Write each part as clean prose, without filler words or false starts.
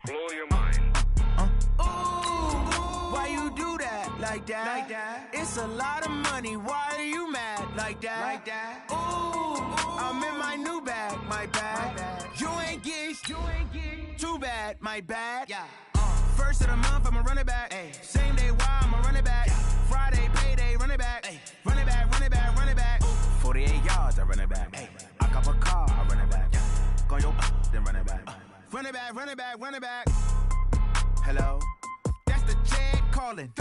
blow your mind. Ooh, why you do that like that? It's a lot of money. Why are you mad like that? Ooh, I'm in my new bag, my bad. You ain't get too bad, my bad. Yeah. First of the month, I'ma run it back. Ay. Same day, why I'ma run it back. Friday, payday, run it back. Ay. Run it back, run it back, run it back. 48 yards, I run it back. Ay. I cop a car, I run it back. Go your then run it back. Run it back, run it back, run it back. Hello? That's the jag calling.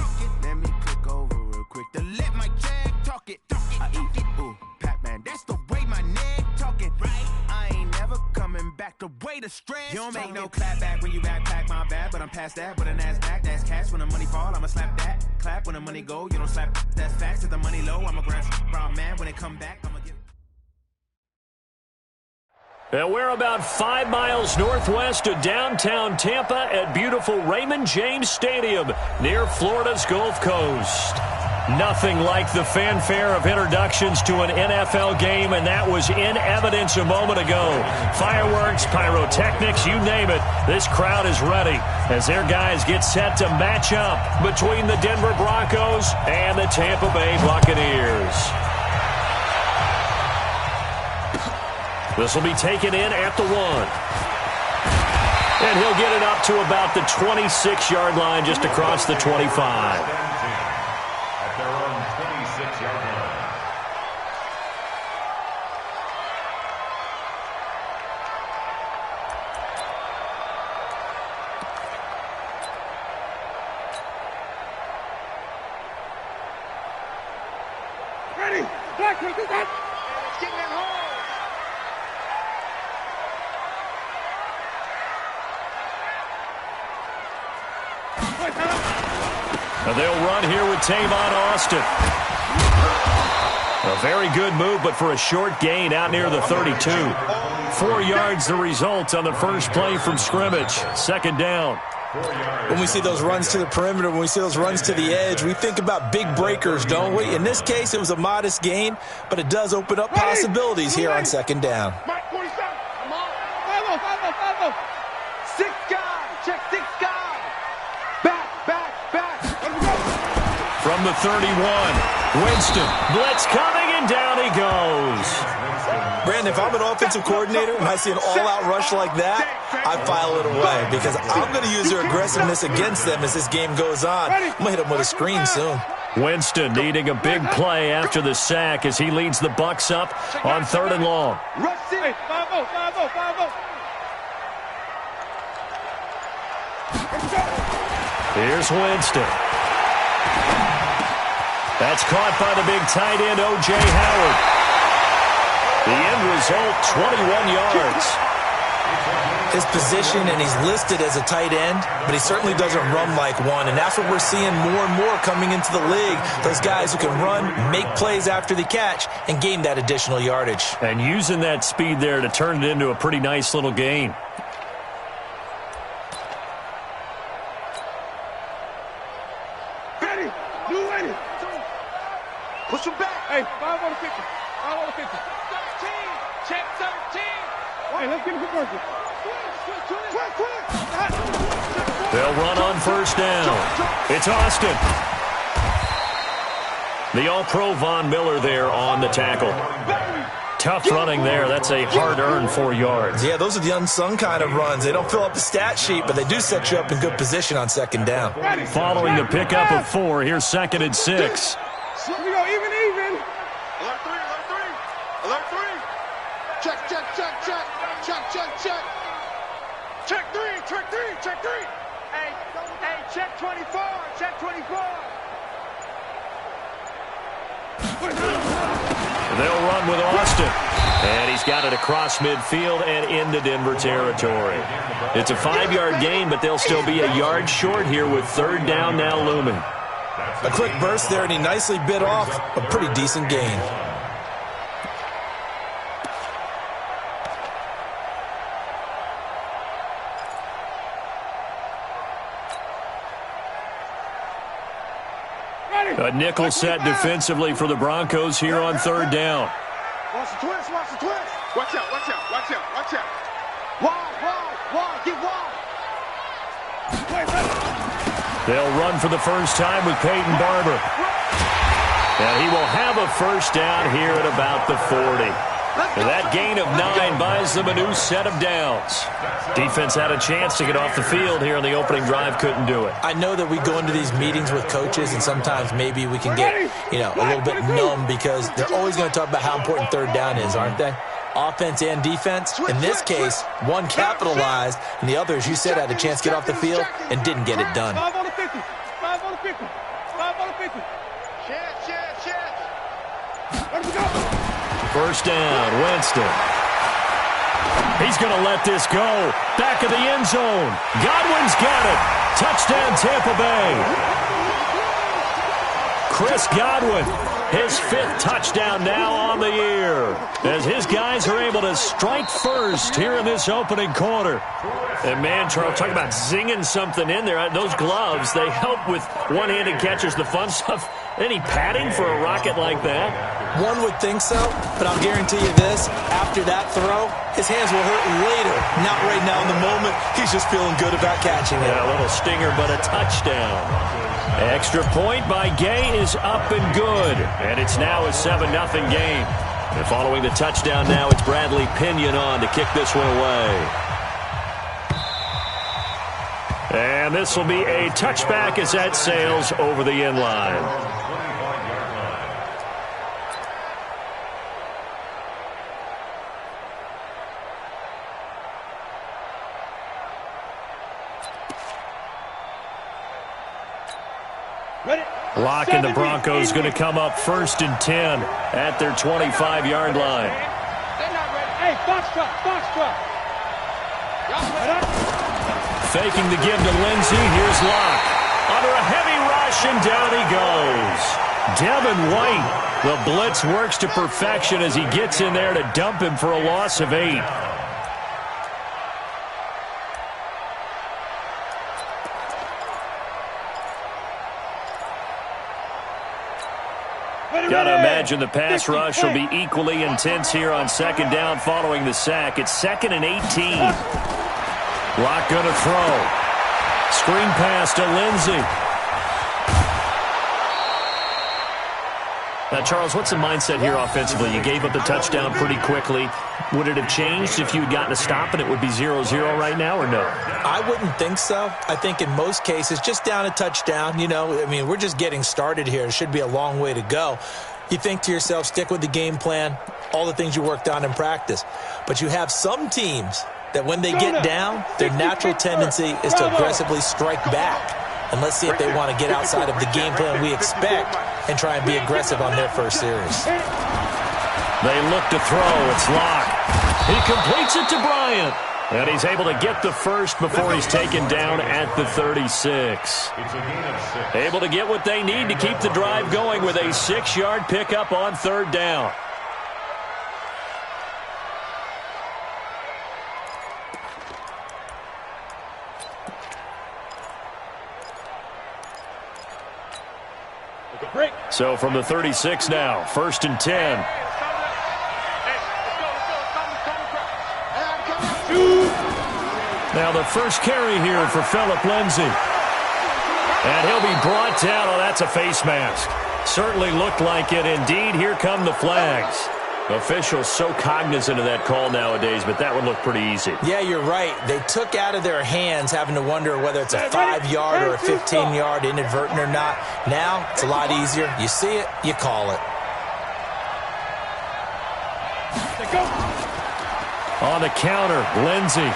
Let me click over real quick to let my jag talk it. I eat it, ooh, Pac-Man. That's the way my neck talking. Right? I ain't never coming back the way the stress. You don't make no clap back when you backpack, my bad. But I'm past that with a NASDAQ. That's cash when the money fall, I'ma slap that. Clap when the money go, you don't slap. That's facts. If the money low, I'ma grab brown man. When it come back, I'ma give. And we're about 5 miles northwest of downtown Tampa at beautiful Raymond James Stadium near Florida's Gulf Coast. Nothing like the fanfare of introductions to an NFL game, and that was in evidence a moment ago. Fireworks, pyrotechnics, you name it. This crowd is ready as their guys get set to match up between the Denver Broncos and the Tampa Bay Buccaneers. This will be taken in at the 1. And he'll get it up to about the 26-yard line just across the 25. At their own 26-yard line. Ready? Black, look at that. It's getting that home. They'll run here with Tavon Austin. A very good move, but for a short gain out near the 32. 4 yards the result on the first play from scrimmage. Second down. When we see those runs to the perimeter, when we see those runs to the edge, we think about big breakers, don't we? In this case, it was a modest gain, but it does open up possibilities here on second down. Mike 47. Come on. Follow. 6 guys. Check 6 guys. Back. From the 31, Winston. Blitz coming, and down he goes. Brandon, if I'm an offensive coordinator and I see an all-out rush like that, I file it away because I'm going to use their aggressiveness against them as this game goes on. I'm going to hit them with a screen soon. Winston needing a big play after the sack as he leads the Bucs up on 3rd and long. Rush it. 5-0. Here's Winston. That's caught by the big tight end, O.J. Howard. The end result, 21 yards. His position, and he's listed as a tight end, but he certainly doesn't run like one, and that's what we're seeing more and more coming into the league. Those guys who can run, make plays after the catch, and gain that additional yardage. And using that speed there to turn it into a pretty nice little gain. Push him back. Hey, 5 on the 50. 5 on the 50. 13. Check 13. Hey, let's get him to work. Quick. They'll run on first down. It's Austin. The All-Pro Von Miller there on the tackle. Tough running there. That's a hard-earned 4 yards. Yeah, those are the unsung kind of runs. They don't fill up the stat sheet, but they do set you up in good position on second down. Following the pickup of 4, here's 2nd and 6. We go even. Alert 3. Check. Check 3. Hey, check 24. They'll run with Austin. And he's got it across midfield and into Denver territory. It's a 5-yard gain, but they'll still be a yard short here with 3rd down now looming. A quick burst there, and he nicely bit off a pretty decent gain. A nickel set defensively for the Broncos here on 3rd down. Watch the twist. Watch out. Wide, get wide. They'll run for the first time with Peyton Barber. And he will have a first down here at about the 40. And that gain of 9 buys them a new set of downs. Defense had a chance to get off the field here on the opening drive, couldn't do it. I know that we go into these meetings with coaches, and sometimes maybe we can get, a little bit numb because they're always going to talk about how important third down is, aren't they? Offense and defense. In this case, one capitalized, and the other, as you said, had a chance to get off the field and didn't get it done. 5 on the 50. 5 on the 50. 5 on the 50. Chance. Let's go. First down, Winston. He's going to let this go. Back of the end zone. Godwin's got it. Touchdown, Tampa Bay. Chris Godwin, his 5th touchdown now on the year, as his guys are able to strike first here in this opening quarter. And man, Charles, talk about zinging something in there. Those gloves, they help with one-handed catches, the fun stuff. Any padding for a rocket like that? One would think so, but I'll guarantee you this. After that throw, his hands will hurt later. Not right now in the moment. He's just feeling good about catching it. Yeah, a little stinger, but a touchdown. Extra point by Gay is up and good. And it's now a 7-0 game. And following the touchdown now, it's Bradley Pinion on to kick this one away. And this will be a touchback as that sails over the end line. Locke and the Broncos going to come up 1st and 10 at their 25-yard line. They're not ready. Hey, box truck. Faking the give to Lindsey. Here's Locke. Under a heavy rush, and down he goes. Devin White. The blitz works to perfection as he gets in there to dump him for a loss of 8. Got to imagine the pass rush will be equally intense here on 2nd down following the sack. It's 2nd and 18. Locke going to throw. Screen pass to Lindsey. Now, Charles, what's the mindset here offensively? You gave up the touchdown pretty quickly. Would it have changed if you had gotten a stop and it would be 0-0 right now, or no? I wouldn't think so. I think in most cases, just down a touchdown, we're just getting started here. It should be a long way to go. You think to yourself, stick with the game plan, all the things you worked on in practice. But you have some teams that when they get down, their natural tendency is to aggressively strike back. And let's see if they want to get outside of the game plan we expect and try and be aggressive on their first series. They look to throw. It's Locke. He completes it to Bryant. And he's able to get the first before he's taken down at the 36. Able to get what they need to keep the drive going with a 6-yard pickup on 3rd down. So from the 36 now, 1st and 10. Now the first carry here for Phillip Lindsay. And he'll be brought down. Oh, that's a face mask. Certainly looked like it. Indeed, here come the flags. Officials so cognizant of that call nowadays, but that would look pretty easy. Yeah, you're right. They took out of their hands having to wonder whether it's a 5-yard or a 15-yard inadvertent or not. Now, it's a lot easier. You see it, you call it. On the counter, Lindsey.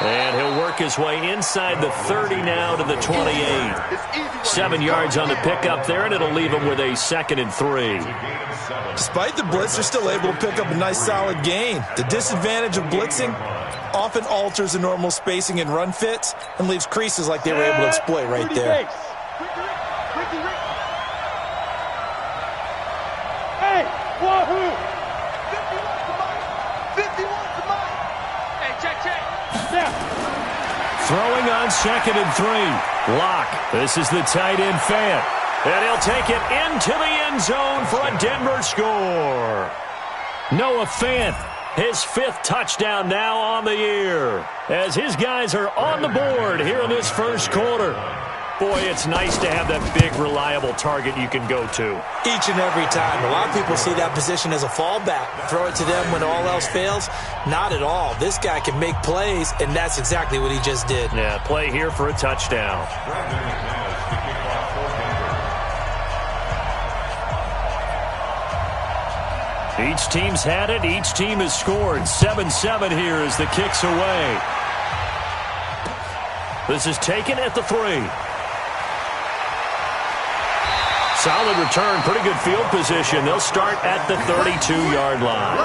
And he'll work his way inside the 30 now to the 28. 7 yards on the pickup there, and it'll leave him with a 2nd and 3. Despite the blitz, they're still able to pick up a nice solid gain. The disadvantage of blitzing often alters the normal spacing and run fits and leaves creases like they were able to exploit right there. Hey, wahoo! 51 to mine. Hey, check. Yeah. Throwing on 2nd and 3. Locke. This is the tight end Fant. And he'll take it into the end zone for a Denver score. Noah Fant His 5th touchdown now on the year, as his guys are on the board here in this first quarter. Boy, it's nice to have that big, reliable target you can go to. Each and every time. A lot of people see that position as a fallback. Throw it to them when all else fails. Not at all. This guy can make plays, and that's exactly what he just did. Yeah, play here for a touchdown. Each team's had it. Each team has scored. 7-7 here as the kick's away. This is taken at the 3. Solid return, pretty good field position. They'll start at the 32-yard line.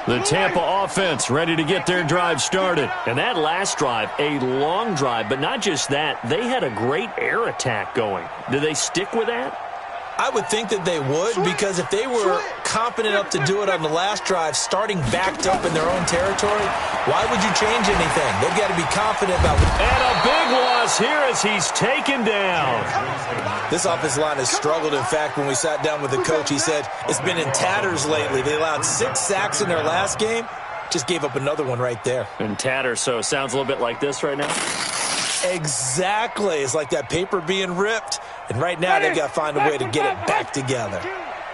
The Tampa offense ready to get their drive started. And that last drive, a long drive, but not just that. They had a great air attack going. Do they stick with that? I would think that they would, because if they were confident enough to do it on the last drive, starting backed up in their own territory, why would you change anything? They've got to be confident about it. And a big loss here as he's taken down. This offensive line has struggled. In fact, when we sat down with the coach, he said it's been in tatters lately. They allowed 6 sacks in their last game. Just gave up another one right there. In tatters, so it sounds a little bit like this right now? Exactly. It's like that paper being ripped. And right now, they've got to find a way to get it back together.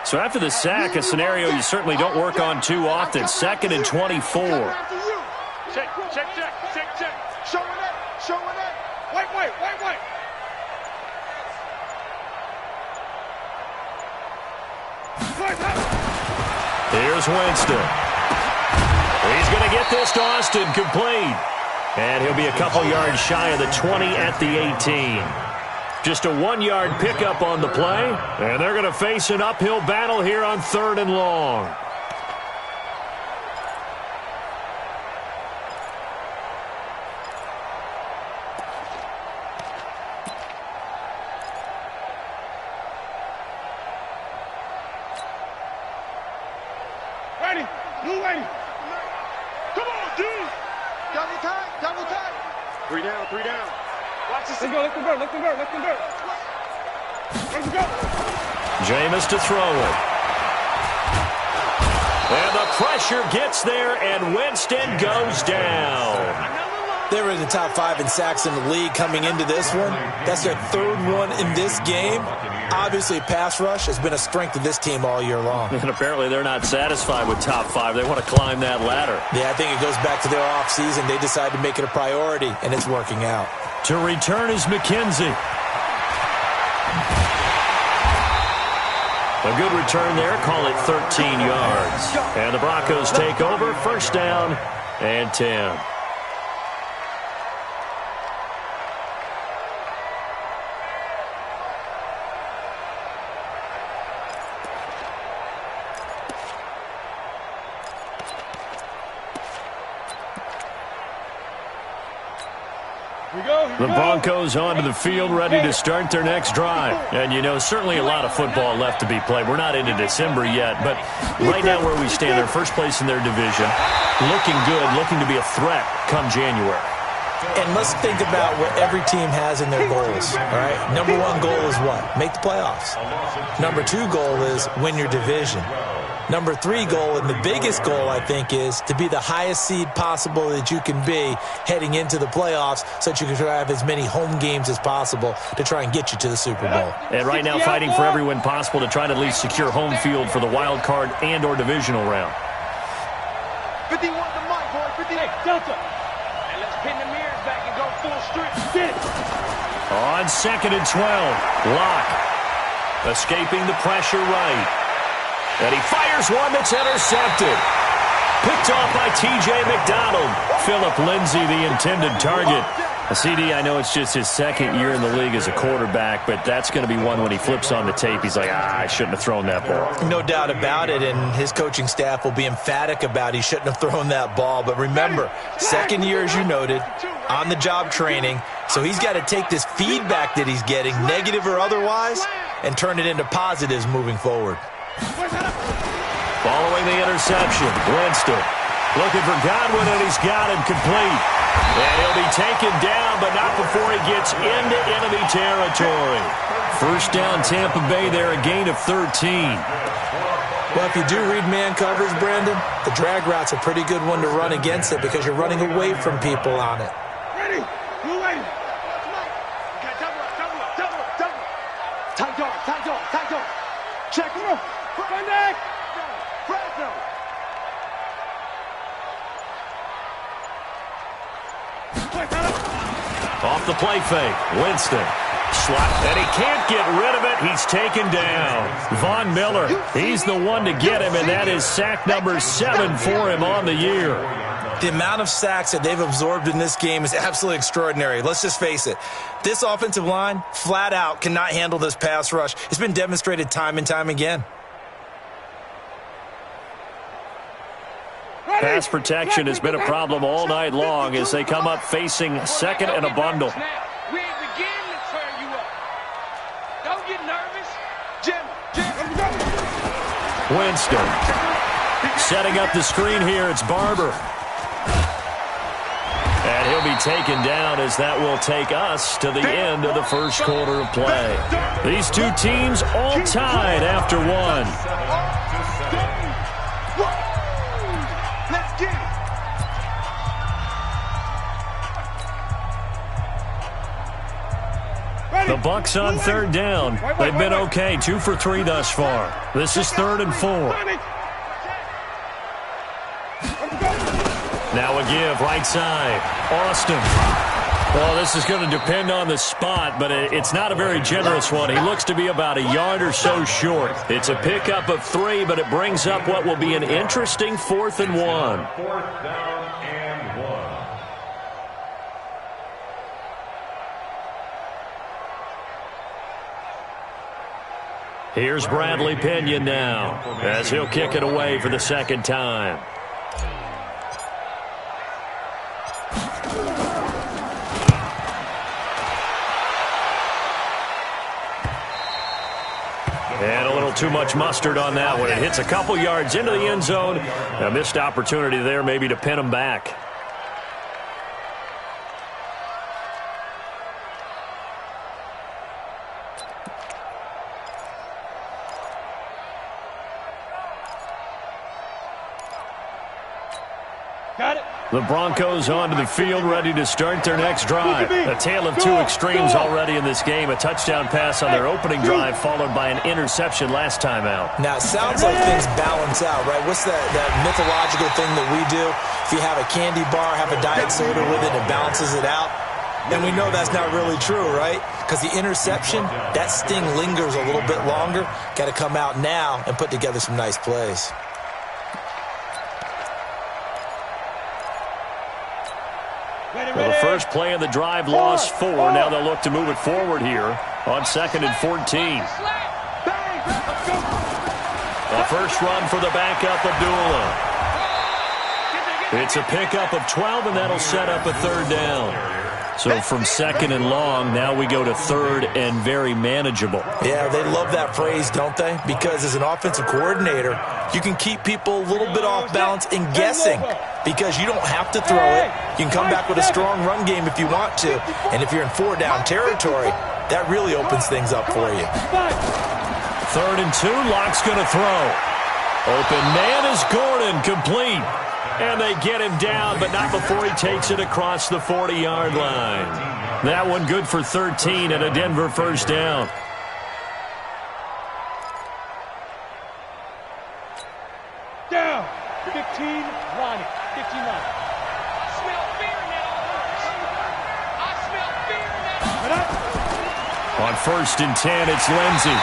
So after the sack, a scenario you certainly don't work on too often. 2nd and 24. Check. Showing it. Wait. Here's Winston. He's going to get this to Austin, complete. And he'll be a couple yards shy of the 20 at the 18. Just a 1-yard pickup on the play, and they're going to face an uphill battle here on 3rd and long. Ready, blue lady. Come on, dude. Double time. 3 down. Watch this. Let them go. Jameis to throw it. And the pressure gets there, and Winston goes down. They were in the top 5 in sacks in the league coming into this one. That's their 3rd one in this game. Obviously, pass rush has been a strength of this team all year long. And apparently they're not satisfied with top 5. They want to climb that ladder. Yeah, I think it goes back to their offseason. They decided to make it a priority, and it's working out. To return is McKenzie. A good return there. Call it 13 yards. And the Broncos take over. 1st down and 10. The Broncos onto the field, ready to start their next drive. And, you know, certainly a lot of football left to be played. We're not into December yet, but right now where we stand, they're first place in their division. Looking good, looking to be a threat come January. And let's think about what every team has in their goals, all right? Number 1 goal is what? Make the playoffs. Number 2 goal is win your division. Number 3 goal, and the biggest goal, I think, is to be the highest seed possible that you can be heading into the playoffs so that you can have as many home games as possible to try and get you to the Super Bowl. And right now fighting for every win possible to try to at least secure home field for the wild card and or divisional round. 51 to Mike, boy. 50. Hey, Delta. And let's pin the mirrors back and go full strength. Get it. On 2nd and 12, Locke escaping the pressure right. And he fires one that's intercepted. Picked off by T.J. McDonald. Phillip Lindsay, the intended target. CD, I know it's just his 2nd year in the league as a quarterback, but that's going to be one when he flips on the tape. He's like, I shouldn't have thrown that ball. No doubt about it, and his coaching staff will be emphatic about he shouldn't have thrown that ball. But remember, 2nd year, as you noted, on-the-job training, so he's got to take this feedback that he's getting, negative or otherwise, and turn it into positives moving forward. Following the interception, Winston looking for Godwin, and he's got him complete. And he'll be taken down, but not before he gets into enemy territory. First down, Tampa Bay there, a gain of 13. Well, if you do read man coverage, Brandon, the drag route's a pretty good one to run against it because you're running away from people on it. Ready? Move ready. Okay, double up. Tight dog. Check, come on. Front neck. Front no. Off the play fake, Winston. Slot, and he can't get rid of it. He's taken down. Von Miller, he's the one to get him, and that is sack number 7 for him on the year. The amount of sacks that they've absorbed in this game is absolutely extraordinary. Let's just face it. This offensive line, flat out, cannot handle this pass rush. It's been demonstrated time and time again. Pass protection has been a problem all night long as they come up facing second and a bundle. We ain't beginning to turn you up. Don't get nervous. Jim. Winston. Setting up the screen here, it's Barber. And he'll be taken down as that will take us to the end of the first quarter of play. These two teams all tied after one. Let's get it. The Bucs on third down. They've been okay, 2 for 3 thus far. This is 3rd and 4. Now a give, right side. Austin. Well, this is going to depend on the spot, but it's not a very generous one. He looks to be about a yard or so short. It's a pickup of 3, but it brings up what will be an interesting 4th and 1. 4th down and 1. Here's Bradley Pinion now as he'll kick it away for the second time. And a little too much mustard on that one. It hits a couple yards into the end zone. A missed opportunity there maybe to pin him back. Got it. The Broncos onto the field, ready to start their next drive. A tale of two extremes already in this game. A touchdown pass on their opening drive, followed by an interception last time out. Now, it sounds like things balance out, right? What's that mythological thing that we do? If you have a candy bar, have a diet soda with it, it balances it out. And we know that's not really true, right? Because the interception, that sting lingers a little bit longer. Got to come out now and put together some nice plays. Well, the first play of the drive lost 4. Now they'll look to move it forward here on 2nd and 14. The first run for the backup, Abdullah. It's a pickup of 12, and that'll set up a 3rd down. So from 2nd and long, now we go to 3rd and very manageable. Yeah, they love that phrase, don't they? Because as an offensive coordinator, you can keep people a little bit off balance and guessing because you don't have to throw it. You can come back with a strong run game if you want to. And if you're in 4-down territory, that really opens things up for you. 3rd and 2, Locke's going to throw. Open man is Gordon, complete. And they get him down, but not before he takes it across the 40-yard line. That one good for 13 and a Denver first down. Down. 15, Ronnie. 59. I smell fear now. I smell fear now. On 1st and 10, it's Lindsey.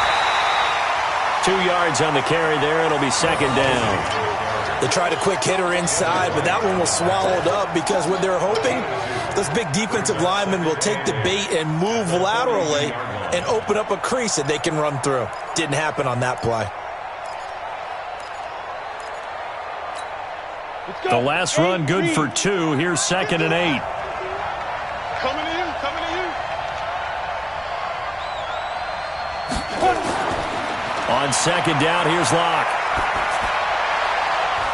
2 yards on the carry there. It'll be 2nd down. They tried a quick hitter inside, but that one was swallowed up because what they're hoping, those big defensive linemen will take the bait and move laterally and open up a crease that they can run through. Didn't happen on that play. The last run good for 2. Here's 2nd and 8. Coming to you. On 2nd down, here's Locke.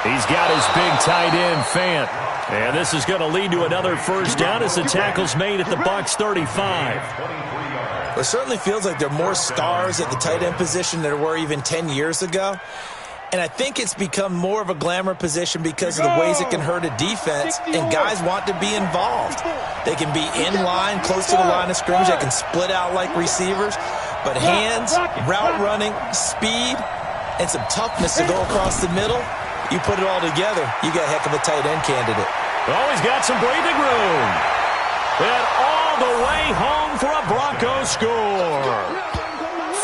He's got his big tight end, Fant. And this is going to lead to another first down as the tackle's made at the Bucs 35. It certainly feels like there are more stars at the tight end position than there were even 10 years ago. And I think it's become more of a glamour position because of the ways it can hurt a defense, and guys want to be involved. They can be in line, close to the line of scrimmage. They can split out like receivers. But hands, route running, speed, and some toughness to go across the middle, you put it all together, you got a heck of a tight end candidate. Oh, he's got some breathing room. And all the way home for a Broncos score.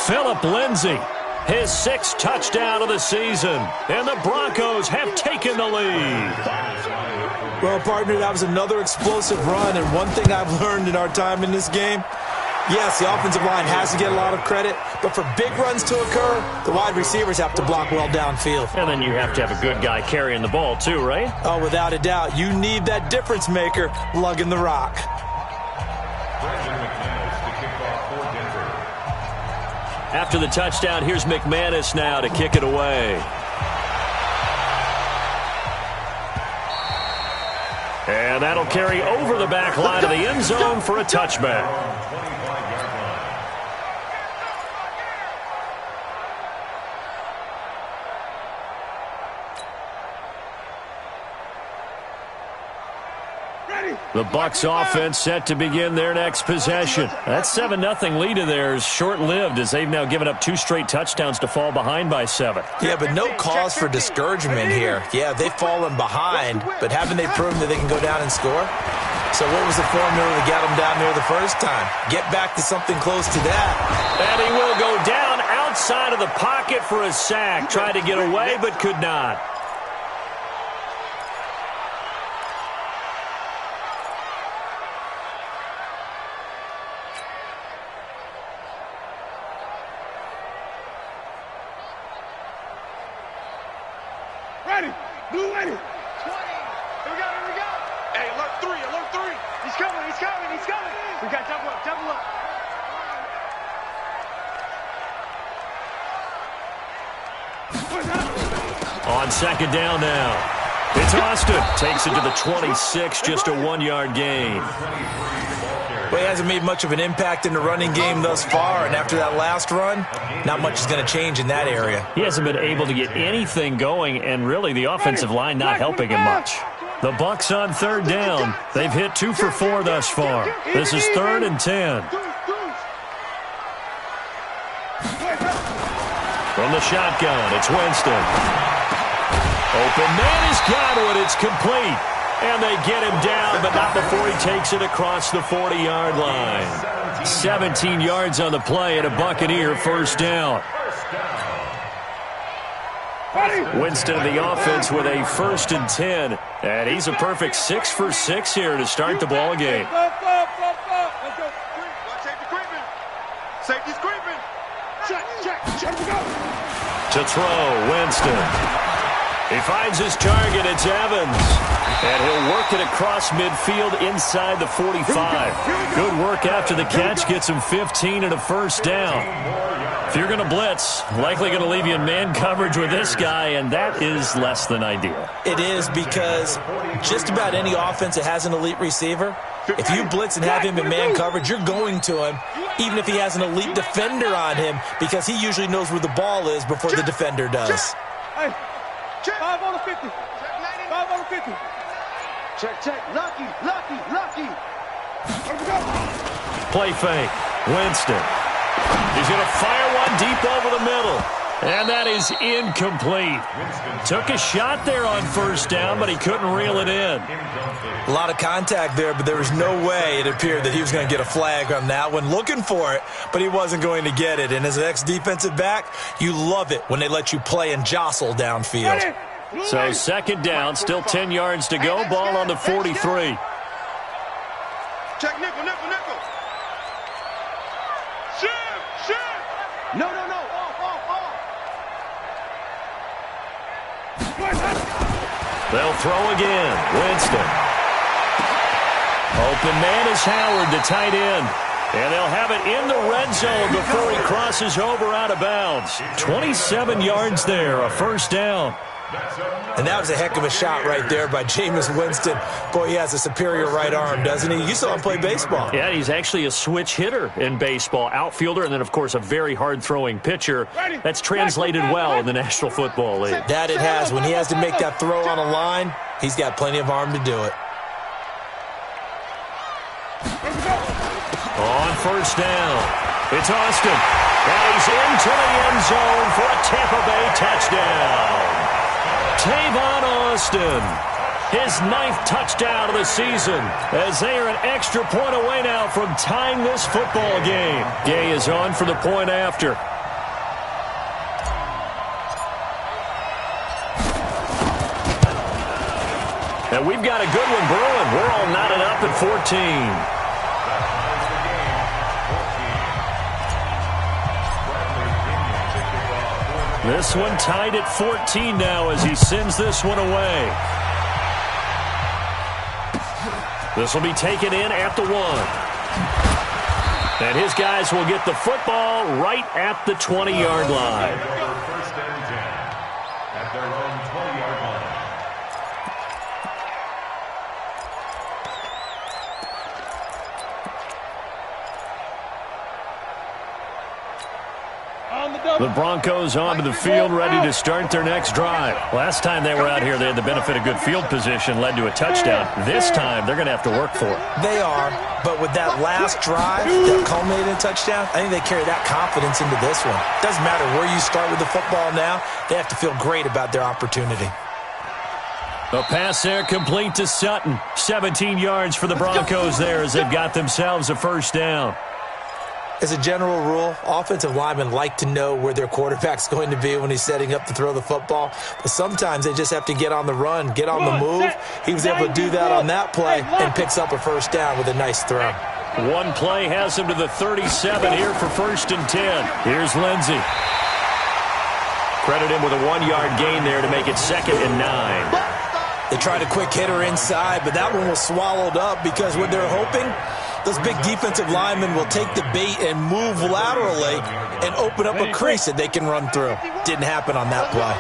Phillip Lindsay, his 6th touchdown of the season, and the Broncos have taken the lead. Well, partner, that was another explosive run, and one thing I've learned in our time in this game, yes, the offensive line has to get a lot of credit, but for big runs to occur, the wide receivers have to block well downfield. And then you have to have a good guy carrying the ball too, right? Oh, without a doubt. You need that difference maker lugging the rock. After the touchdown, here's McManus now to kick it away. And that'll carry over the back line of the end zone for a touchback. The Bucs offense set to begin their next possession. That 7-0 lead of theirs short-lived as they've now given up 2 straight touchdowns to fall behind by 7. Yeah, but no cause for discouragement here. Yeah, they've fallen behind, but haven't they proven that they can go down and score? So what was the formula to get them down there the first time? Get back to something close to that. And he will go down outside of the pocket for a sack. Tried to get away, but could not. Blue ready. 20. Here we go, here we go. Hey, alert 3, alert 3. He's coming, he's coming, he's coming. We got double up, double up. On second down now. It's Austin. Takes it to the 26, just a 1-yard gain. Well, he hasn't made much of an impact in the running game thus far, and after that last run, not much is going to change in that area. He hasn't been able to get anything going, and really the offensive line not helping him much. The Bucs on third down. They've hit 2 for 4 thus far. This is 3rd and 10. From the shotgun, it's Winston. Open man has got it. It's complete. And they get him down, but not before he takes it across the 40-yard line. 17 yards on the play and a Buccaneer first down. Winston of the offense with a 1st and 10. And he's a perfect 6 for 6 here to start the ball game. Safety's creeping. Check, go. To throw, Winston. He finds his target. It's Evans. And he'll work it across midfield inside the 45. Good work after the catch. Gets him 15 and a first down. If you're going to blitz, likely going to leave you in man coverage with this guy, and that is less than ideal. It is, because just about any offense that has an elite receiver, if you blitz and have him in man coverage, you're going to him, even if he has an elite defender on him, because he usually knows where the ball is before the defender does. Hey, 5 on the 50. 5 on the 50. Check. Lucky. Play fake. Winston. He's going to fire one deep over the middle. And that is incomplete. Took a shot there on first down, but he couldn't reel it in. A lot of contact there, but there was no way it appeared that he was going to get a flag on that one. Looking for it, but he wasn't going to get it. And as an ex-defensive back, you love it when they let you play and jostle downfield. So second down, still 10 yards to go. Ball on the 43. Check nickel. Shift. No. Off. They'll throw again. Winston. Open man is Howard, the tight end. And they'll have it in the red zone before he crosses over out of bounds. 27 yards there, a first down. And that was a heck of a shot right there by Jameis Winston. Boy, he has a superior right arm, doesn't he? You saw him play baseball. Yeah, he's actually a switch hitter in baseball. Outfielder, and then, of course, a very hard-throwing pitcher. That's translated well in the National Football League. That it has. When he has to make that throw on a line, he's got plenty of arm to do it. On first down, it's Austin. And he's into the end zone for a Tampa Bay touchdown. Tavon Austin, his 9th touchdown of the season, as they are an extra point away now from tying this football game. Gay is on for the point after. And we've got a good one brewing. We're all knotted up at 14. This one tied at 14 now as he sends this one away. This will be taken in at the 1. And his guys will get the football right at the 20-yard line. First and 10 at their own 20-yard line. The Broncos onto the field, ready to start their next drive. Last time they were out here, they had the benefit of good field position, led to a touchdown. This time, they're going to have to work for it. They are, but with that last drive that culminated in a touchdown, I think they carry that confidence into this one. Doesn't matter where you start with the football now, they have to feel great about their opportunity. A pass there complete to Sutton. 17 yards for the Broncos there as they've got themselves a first down. As a general rule, offensive linemen like to know where their quarterback's going to be when he's setting up to throw the football. But sometimes they just have to get on the run, get on the move. He was able to do that on that play and picks up a first down with a nice throw. One play has him to the 37 here for first and 10. Here's Lindsey. Credit him with a 1-yard gain there to make it 2nd and 9. They tried a quick hitter inside, but that one was swallowed up because what they're hoping, those big defensive linemen will take the bait and move laterally and open up a crease that they can run through. Didn't happen on that play.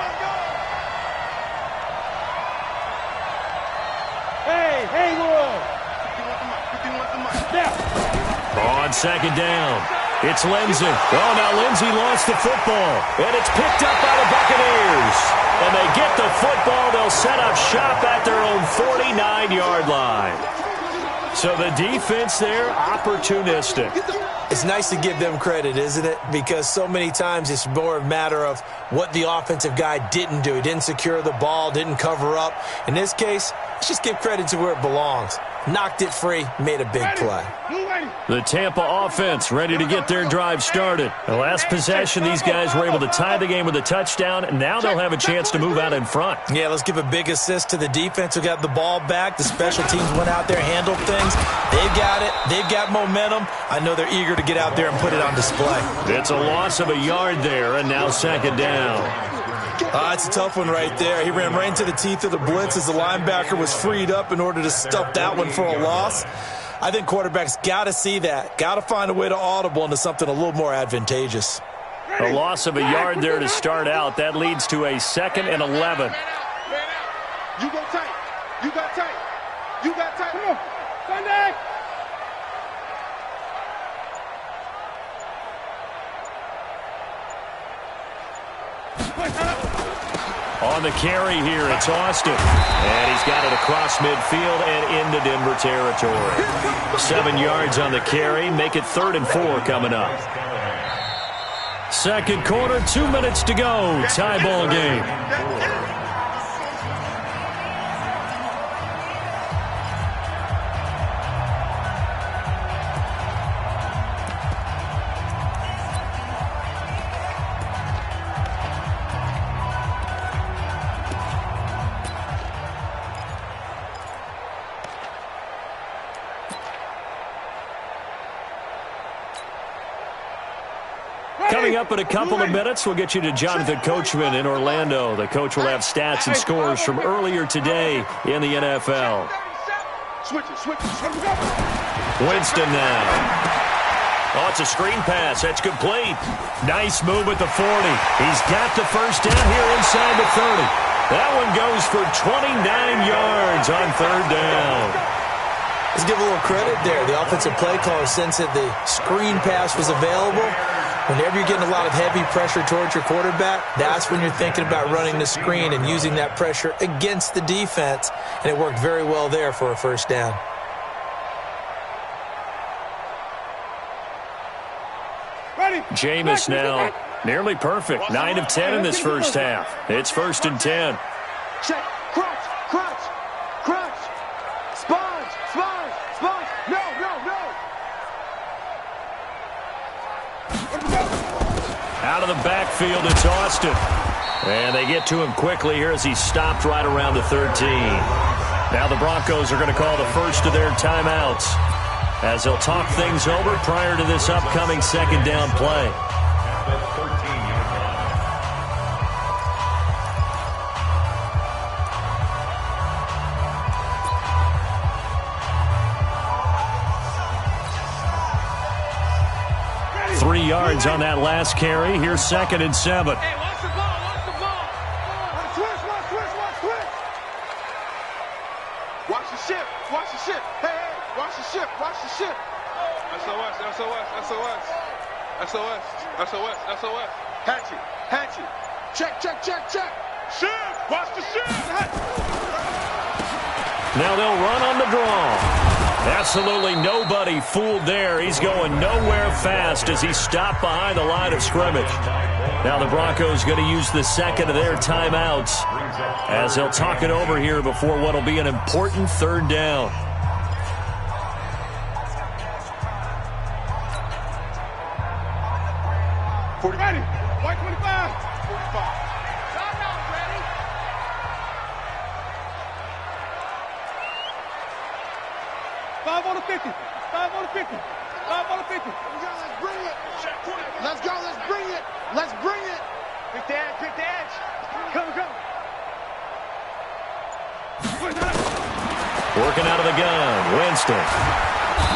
On second down, it's Lindsey. Oh, now Lindsey lost the football, and it's picked up by the Buccaneers. And they get the football. They'll set up shop at their own 49-yard line. So the defense there, opportunistic. It's nice to give them credit, isn't it? Because so many times it's more a matter of what the offensive guy didn't do. He didn't secure the ball, didn't cover up. In this case, let's just give credit to where it belongs. Knocked it free, made a big play. The Tampa offense ready to get their drive started. The last possession, these guys were able to tie the game with a touchdown, and now they'll have a chance to move out in front. Yeah, let's give a big assist to the defense who got the ball back. The special teams went out there, handled things. They've got it. They've got momentum. I know they're eager to get out there and put it on display. It's a loss of a yard there, and now 2nd down. It's a tough one right there. He ran right into the teeth of the blitz as the linebacker was freed up in order to stuff that one for a loss. I think quarterbacks got to see that. Got to find a way to audible into something a little more advantageous. A loss of a yard there to start out. That leads to a 2nd and 11. You go tight. You got tight. You got tight. Come on. Sunday. On the carry here, it's Austin. And he's got it across midfield and into Denver territory. 7 yards on the carry. Make it 3rd and 4 coming up. Second quarter, 2 minutes to go. Tie ball game. Coming up in a couple of minutes, we'll get you to Jonathan Coachman in Orlando. The coach will have stats and scores from earlier today in the NFL. Winston now. Oh, it's a screen pass. That's complete. Nice move at the 40. He's got the first down here inside the 30. That one goes for 29 yards on third down. Let's give a little credit there. The offensive play caller sensed that the screen pass was available. Whenever you're getting a lot of heavy pressure towards your quarterback, that's when you're thinking about running the screen and using that pressure against the defense. And it worked very well there for a first down. Jameis now nearly perfect. 9 of 10 in this first half. It's 1st and 10. Check. Crunch. Crunch. Crunch. Sponge. Sponge. Sponge. No. Out of the backfield, it's Austin. And they get to him quickly here as he stopped right around the 13. Now the Broncos are going to call the first of their timeouts as they'll talk things over prior to this upcoming second down play. Ready. 3 yards on that last carry. Here's 2nd and 7. Hey, watch the ball. Watch the ball. Switch. Watch the ship. Watch the ship. Hey. Watch the ship. Watch the ship. SOS. Hatchet. Check. Ship. Watch the ship. Now they'll run on the draw. Absolutely nobody fooled there. He's going nowhere fast as he stopped behind the line of scrimmage. Now the Broncos going to use the second of their timeouts as they'll talk it over here before what will be an important third down. Ready. White 25. 45. Timeout, ready. 5 on the 50. 5 on the 50. 5 on the 50. Let's bring it. Let's go. Let's bring it. Pick the edge. Come. Working out of the gun, Winston.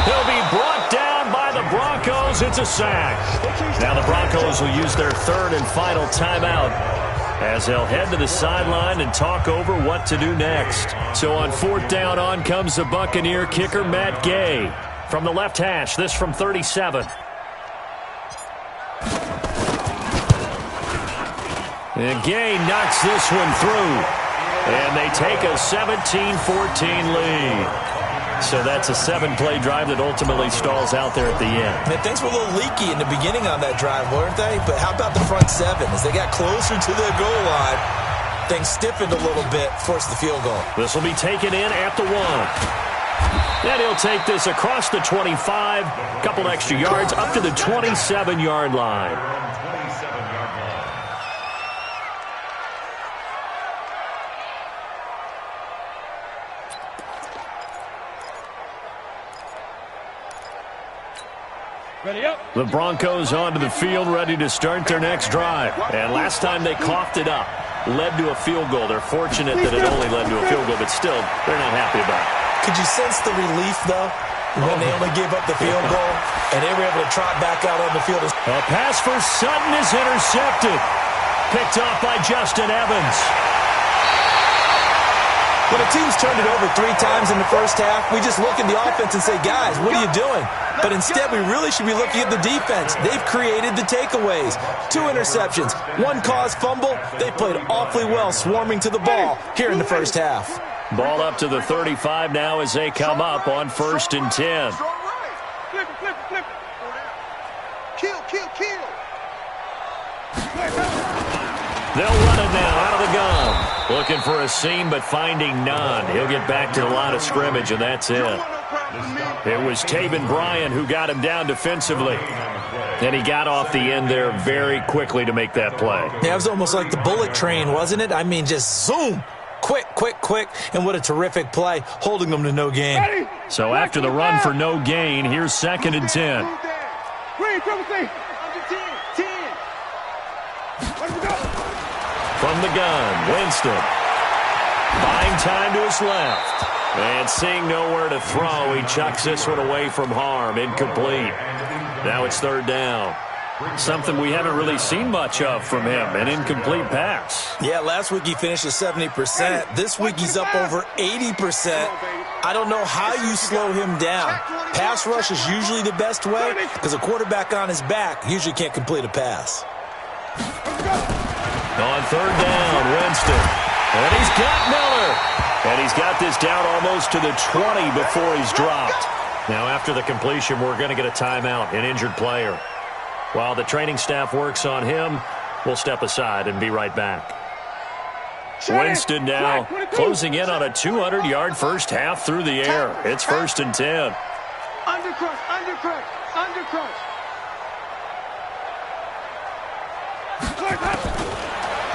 He'll be brought down by the Broncos. It's a sack. Now the Broncos will use their third and final timeout as they'll head to the sideline and talk over what to do next. So on 4th down, on comes the Buccaneer kicker, Matt Gay. From the left hash, this from 37. And Gay knocks this one through. And they take a 17-14 lead. So that's a 7-play drive that ultimately stalls out there at the end. And things were a little leaky in the beginning on that drive, weren't they? But how about the front 7? As they got closer to the goal line, things stiffened a little bit, forced the field goal. This will be taken in at the 1. And he'll take this across the 25, a couple extra yards, up to the 27-yard line. The Broncos onto the field, ready to start their next drive. And last time they coughed it up, led to a field goal. They're fortunate that it only led to a field goal, but still, they're not happy about it. Could you sense the relief, though, when they only gave up the field goal and they were able to trot back out on the field? A pass for Sutton is intercepted. Picked off by Justin Evans. When a team's turned it over 3 times in the first half, we just look at the offense and say, guys, what are you doing? But instead, we really should be looking at the defense. They've created the takeaways. 2 interceptions, 1 caused fumble. They played awfully well swarming to the ball here in the first half. Ball up to the 35 now as they come up on 1st and 10. Flip it. Kill. They'll run it now out of the gun. Looking for a seam, but finding none. He'll get back to the line of scrimmage, and that's it. It was Taven Bryan who got him down defensively. And he got off the end there very quickly to make that play. Yeah, it was almost like the bullet train, wasn't it? I mean, just zoom. Quick. And what a terrific play, holding them to no gain. So after the run for no gain, here's 2nd and 10. From the gun, Winston. Buying time to his left. And seeing nowhere to throw, he chucks this one away from harm. Incomplete. Now it's 3rd down. Something we haven't really seen much of from him, an incomplete pass. Yeah, last week he finished at 70%. This week he's up over 80%. I don't know how you slow him down. Pass rush is usually the best way because a quarterback on his back usually can't complete a pass. On third down, Winston. And he's got Miller. And he's got this down almost to the 20 before he's dropped. Now after the completion, we're going to get a timeout, an injured player. While the training staff works on him, we'll step aside and be right back. Winston now closing in on a 200-yard first half through the air. It's 1st and 10. Undercrush, undercrush, undercrush.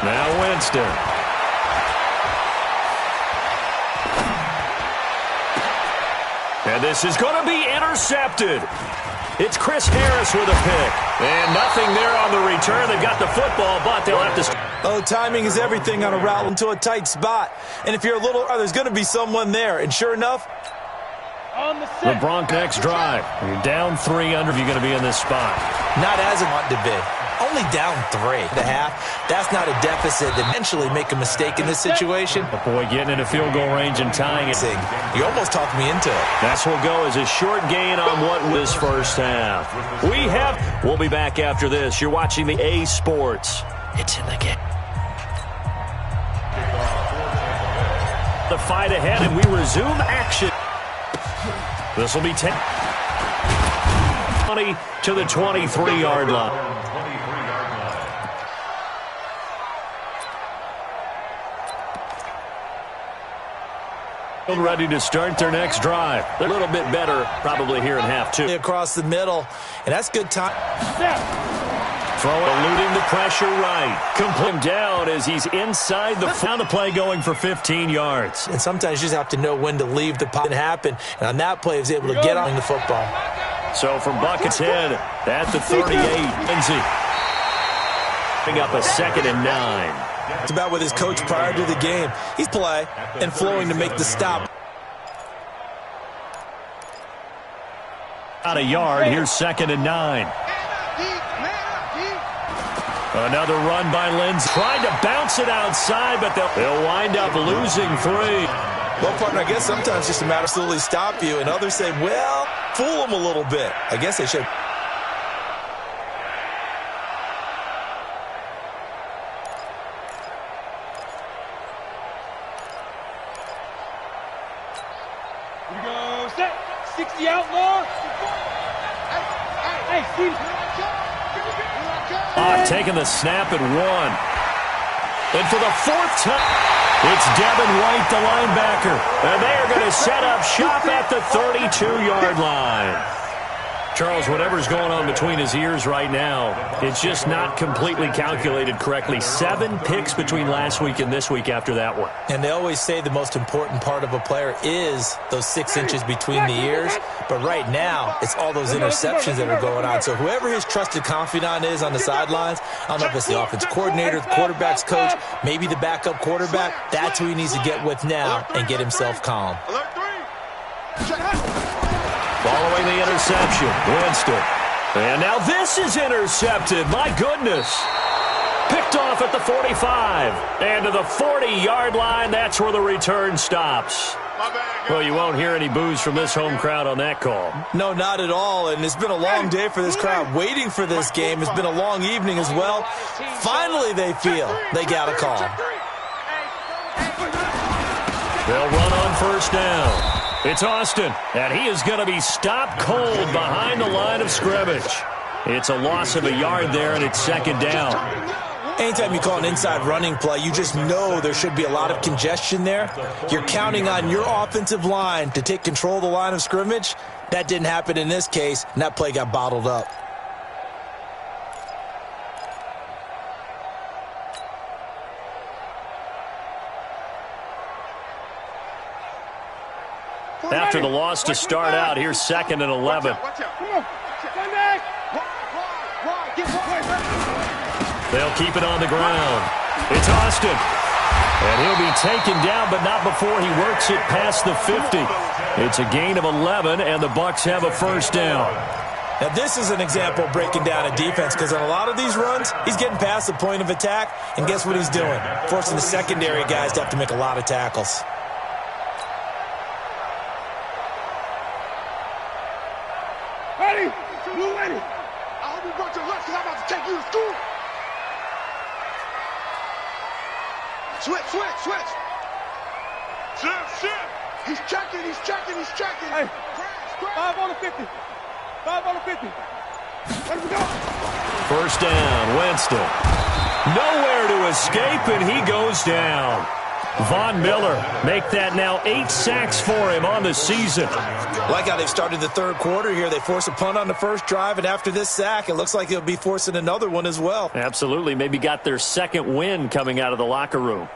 Now Winston. And this is going to be intercepted. It's Chris Harris with a pick. And nothing there on the return. They've got the football, but they'll have to... Oh, timing is everything on a route into a tight spot. And if you're a little... there's going to be someone there. And sure enough... The Broncos next drive. You're down 3 under if you're going to be in this spot. Not as it want to be. Only down 3 at the half. That's not a deficit that eventually make a mistake in this situation. The boy getting into field goal range and tying it. You almost talked me into it. That's will go as a short gain on what was first half. We'll be back after this. You're watching the A Sports. It's in the game. The fight ahead, and we resume action. This will be 10. 20 to the 23-yard line. Ready to start their next drive. They're a little bit better probably here in half 2. Across the middle, and that's good time. Eluding the pressure right. Complete him down as he's inside the... Found a play going for 15 yards. And sometimes you just have to know when to leave the pocket happen. And on that play, he was able to get on the football. So from Bucket's head at the 38, Lindsay. Picking up a 2nd and 9. It's about with his coach prior to the game. He's play and flowing to make the stop. Out a yard. Here's 2nd and 9. Another run by Lindsay. Trying to bounce it outside, but they'll wind up losing 3. Well, partner, I guess sometimes it's just a matter of slowly stop you, and others say, well, fool them a little bit. I guess they should. Here we go, set. 60 outlaw. Hey, Steve. Taking the snap at 1. And for the 4th time, it's Devin White, the linebacker. And they are going to set up shop at the 32-yard line. Charles, whatever's going on between his ears right now, it's just not completely calculated correctly. 7 picks between last week and this week after that one. And they always say the most important part of a player is those 6 inches between the ears. But right now, it's all those interceptions that are going on. So whoever his trusted confidant is on the sidelines, I don't know if it's the offensive coordinator, the quarterback's coach, maybe the backup quarterback, that's who he needs to get with now and get himself calm. Following the interception, Winston. And now this is intercepted. My goodness. Picked off at the 45. And to the 40-yard line, that's where the return stops. Well, you won't hear any boos from this home crowd on that call. No, not at all. And it's been a long day for this crowd. Waiting for this game. It's been a long evening as well. Finally, they feel they got a call. They'll run on first down. It's Austin, and he is going to be stopped cold behind the line of scrimmage. It's a loss of a yard there, and it's 2nd down. Anytime you call an inside running play, you just know there should be a lot of congestion there. You're counting on your offensive line to take control of the line of scrimmage. That didn't happen in this case, and that play got bottled up. After the loss to start out, here's 2nd and 11. They'll keep it on the ground. It's Austin. And he'll be taken down, but not before he works it past the 50. It's a gain of 11, and the Bucs have a first down. Now, this is an example of breaking down a defense because on a lot of these runs, he's getting past the point of attack, and guess what he's doing? Forcing the secondary guys to have to make a lot of tackles. Ready? You ready? I hope you brought your lunch because I'm about to take you to school. Switch. Shift. He's checking. Hey, 5 on the 50. 5 on the 50. Let him go. First down, Winston. Nowhere to escape, and he goes down. Von Miller make that now 8 sacks for him on the season. Like how they've started the third quarter here. They force a punt on the first drive, and after this sack, it looks like they'll be forcing another one as well. Absolutely. Maybe got their second win coming out of the locker room.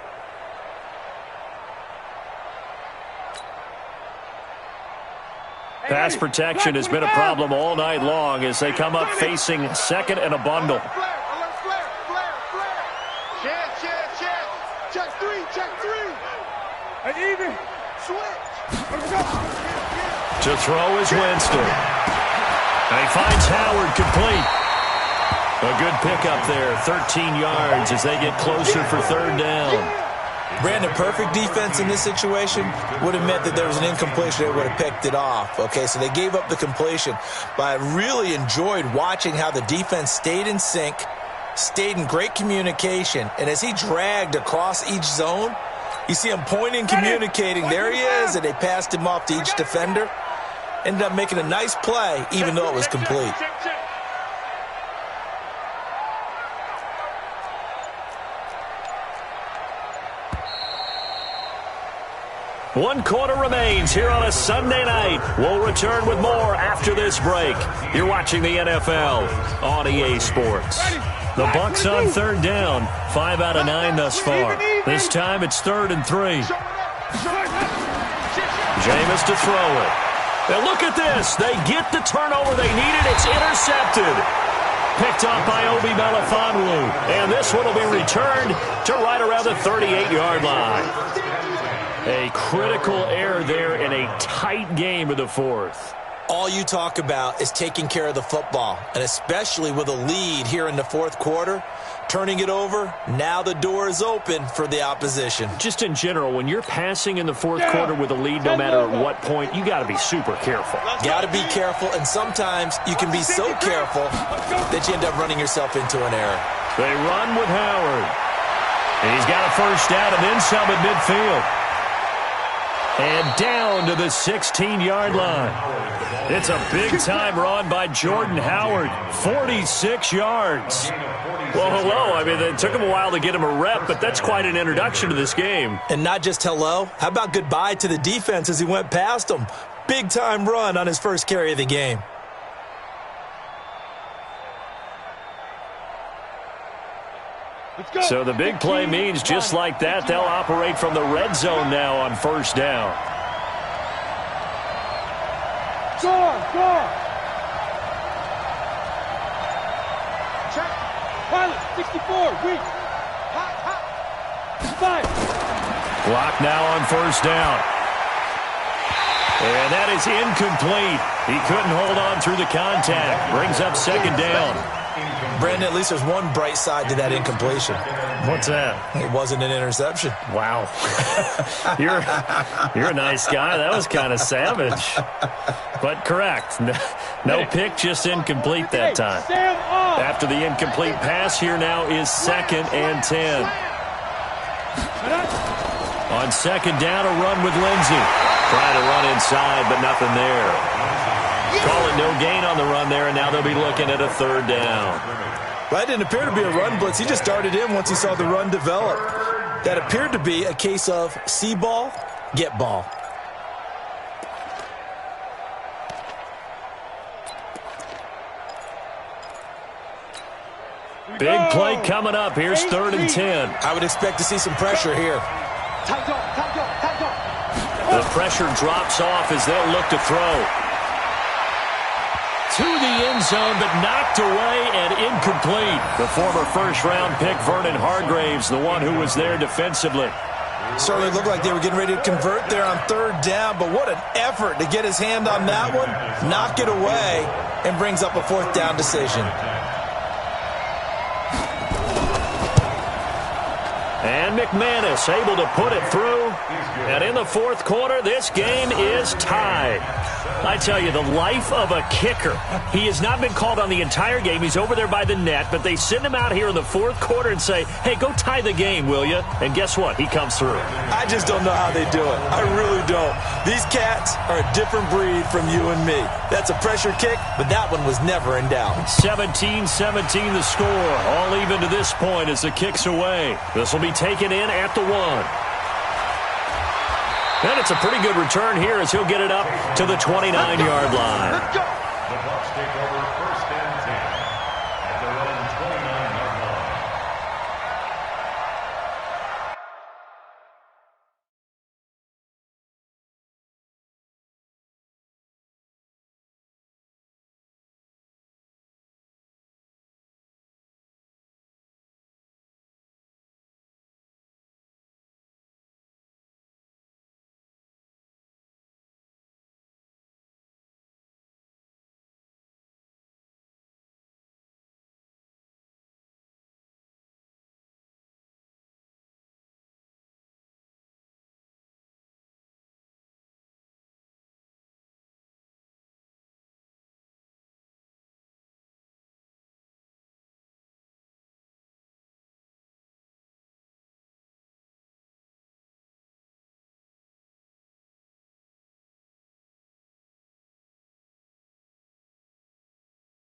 Pass protection has been a problem all night long as they come up facing second and a bundle. Flare. Check three. And even. Switch. Let's go. To throw is Winston. And he finds Howard complete. A good pickup there, 13 yards as they get closer for third down. Brandon, perfect defense in this situation would have meant that there was an incompletion. They would have picked it off. Okay, so they gave up the completion. But I really enjoyed watching how the defense stayed in sync, stayed in great communication. And as he dragged across each zone, you see him pointing, communicating. There he is, and they passed him off to each defender. Ended up making a nice play, even though it was complete. One quarter remains here on a Sunday night. We'll return with more after this break. You're watching the NFL on EA Sports. The Bucs on third down. 5 out of 9 thus far. This time it's 3rd and 3. Jameis to throw it. Now look at this. They get the turnover they needed. It's intercepted. Picked up by Obi Melifonwu. And this one will be returned to right around the 38-yard line. A critical error there in a tight game of the fourth. All you talk about is taking care of the football, and especially with a lead here in the fourth quarter, turning it over, now the door is open for the opposition. Just in general, when you're passing in the fourth quarter with a lead, no matter at what point, you got to be super careful. Got to be careful, and sometimes you can be so careful that you end up running yourself into an error. They run with Howard. And he's got a first down and then some at midfield. And down to the 16-yard line. It's a big-time run by Jordan Howard. 46 yards. Well, hello. I mean, it took him a while to get him a rep, but that's quite an introduction to this game. And not just hello. How about goodbye to the defense as he went past him? Big-time run on his first carry of the game. So the big play means just like that, they'll operate from the red zone now on first down. Score! Check. Pilot, 64, weak. Hot. 5. Clock now on first down. And that is incomplete. He couldn't hold on through the contact. Brings up second down. Brandon, at least there's one bright side to that incompletion. What's that? It wasn't an interception. Wow. You're a nice guy. That was kind of savage. But correct. No pick, just incomplete that time. After the incomplete pass, here now is 2nd and 10. On second down, a run with Lindsey. Trying to run inside, but nothing there. Call it no gain on the run there, and now they'll be looking at a third down. Well, that didn't appear to be a run blitz. He just started in once he saw the run develop. That appeared to be a case of see ball, get ball. Big play coming up. Here's 3rd and 10. I would expect to see some pressure here. Tight up. The pressure drops off as they'll look to throw. To the end zone, but knocked away and incomplete. The former first-round pick, Vernon Hargreaves, the one who was there defensively. Certainly looked like they were getting ready to convert there on third down, but what an effort to get his hand on that one, knock it away, and brings up a 4th down decision. And McManus able to put it through. And in the 4th quarter, this game is tied. I tell you, the life of a kicker. He has not been called on the entire game. He's over there by the net, but they send him out here in the 4th quarter and say, hey, go tie the game, will you? And guess what? He comes through. I just don't know how they do it. I really don't. These cats are a different breed from you and me. That's a pressure kick, but that one was never in doubt. 17-17 the score. All even to this point as the kick's away. This will be taken in at the 1. And it's a pretty good return here as he'll get it up to the 29-yard line. The Bucs take over first